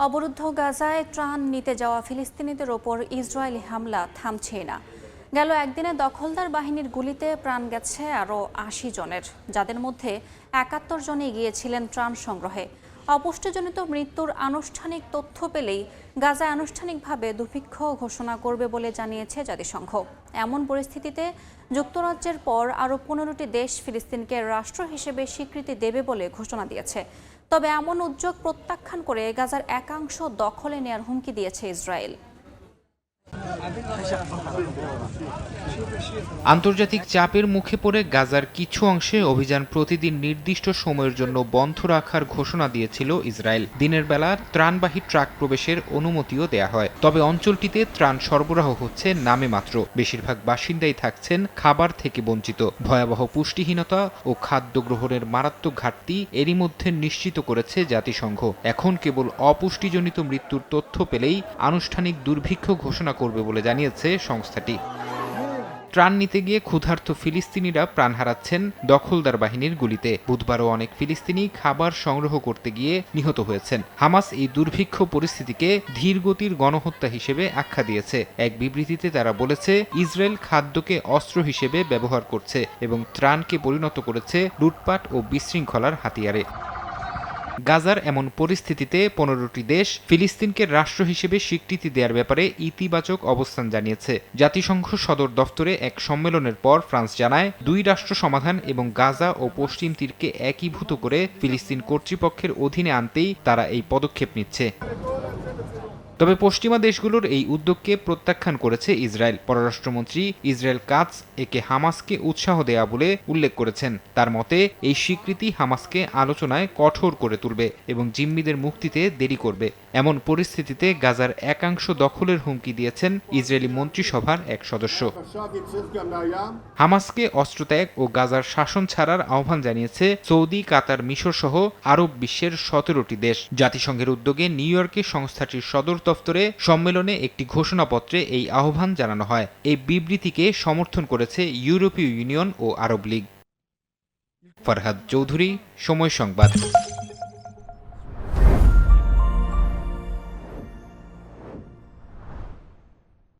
অবরুদ্ধ গাজায় ত্রাণ নিতে যাওয়া ফিলিস্তিনিদের ওপর ইসরায়েলি হামলা থামছেই না। গেল একদিনে দখলদার বাহিনীর গুলিতে প্রাণ গেছে আরও ৮০ জনের, যাদের মধ্যে ৭১ জনই গিয়েছিলেন ত্রাণ সংগ্রহে। অপুষ্টিজনিত মৃত্যুর আনুষ্ঠানিক তথ্য পেলেই গাজায় আনুষ্ঠানিকভাবে দুর্ভিক্ষ ঘোষণা করবে বলে জানিয়েছে জাতিসংঘ। এমন পরিস্থিতিতে যুক্তরাজ্যের পর আরও ১৫টি দেশ ফিলিস্তিনকে রাষ্ট্র হিসেবে স্বীকৃতি দেবে বলে ঘোষণা দিয়েছে। তবে এমন উদ্যোগ প্রত্যাখ্যান করে গাজার একাংশ দখলে নেয়ার হুমকি দিয়েছে ইসরায়েল। আন্তর্জাতিক চাপের মুখে পড়ে গাজার কিছু অংশে অভিযান প্রতিদিন নির্দিষ্ট সময়ের জন্য বন্ধ রাখার ঘোষণা দিয়েছিল ইসরায়েল। দিনের বেলা ত্রাণবাহী ট্রাক প্রবেশের অনুমতিও দেয়া হয়, তবে অঞ্চলটিতে ত্রাণ সরবরাহ হচ্ছে নামে মাত্র। বেশিরভাগ বাসিন্দাই থাকছেন খাবার থেকে বঞ্চিত। ভয়াবহ পুষ্টিহীনতা ও খাদ্য গ্রহণের মারাত্মক ঘাটতি এরই মধ্যে নিশ্চিত করেছে জাতিসংঘ। এখন কেবল অপুষ্টিজনিত মৃত্যুর তথ্য পেলেই আনুষ্ঠানিক দুর্ভিক্ষ ঘোষণা করবে বলে জানিয়েছে সংস্থাটি। ত্রাণ নিতে গিয়ে ক্ষুধার্ত ফিলিস্তিনিরা প্রাণ হারাচ্ছেন দখলদার বাহিনীর গুলিতে। বুধবারও অনেক ফিলিস্তিনি খাবার সংগ্রহ করতে গিয়ে নিহত হয়েছেন। হামাস এই দুর্ভিক্ষ পরিস্থিতিকে ধীরগতির গণহত্যা হিসেবে আখ্যা দিয়েছে। এক বিবৃতিতে তারা বলেছে, ইসরায়েল খাদ্যকে অস্ত্র হিসেবে ব্যবহার করছে এবং ত্রাণকে পরিণত করেছে লুটপাট ও বিশৃঙ্খলার হাতিয়ারে। গাজার এমন পরিস্থিতিতে ১৫টি দেশ ফিলিস্তিনকে রাষ্ট্র হিসেবে স্বীকৃতি দেওয়ার ব্যাপারে ইতিবাচক অবস্থান জানিয়েছে। জাতিসংঘ সদর দফতরে এক সম্মেলনের পর ফ্রান্স জানায়, ২ রাষ্ট্র সমাধান এবং গাজা ও পশ্চিম তীরকে একীভূত করে ফিলিস্তিন কর্তৃপক্ষের অধীনে আনতেই তারা এই পদক্ষেপ নিচ্ছে। তবে পশ্চিমা দেশগুলোর এই উদ্যোগকে প্রত্যাখ্যান করেছে ইসরায়েল। পররাষ্ট্রমন্ত্রী ইসরায়েল কাতস একে হামাসকে উৎসাহ দেয়া বলে উল্লেখ করেছেন। তার মতে, এই স্বীকৃতি হামাসকে আলোচনায় কঠোর করে তুলবে এবং জিম্মিদের মুক্তিতে দেরি করবে। এমন পরিস্থিতিতে গাজার একাংশ দখলের হুমকি দিয়েছেন ইসরায়েলি মন্ত্রিসভার এক সদস্য। হামাসকে অস্ত্রত্যাগ ও গাজার শাসন ছাড়ার আহ্বান জানিয়েছে সৌদি, কাতার, মিশর সহ আরব বিশ্বের ১৭টি দেশ। জাতিসংঘের উদ্যোগে নিউ ইয়র্কে সংস্থাটির সদর দফতরে সম্মেলনে একটি ঘোষণাপত্রে এই আহ্বান জানানো হয়। এই বিবৃতিকে সমর্থন করেছে ইউরোপীয় ইউনিয়ন ও আরব লীগ। ফরহাদ চৌধুরী, সময় সংবাদ।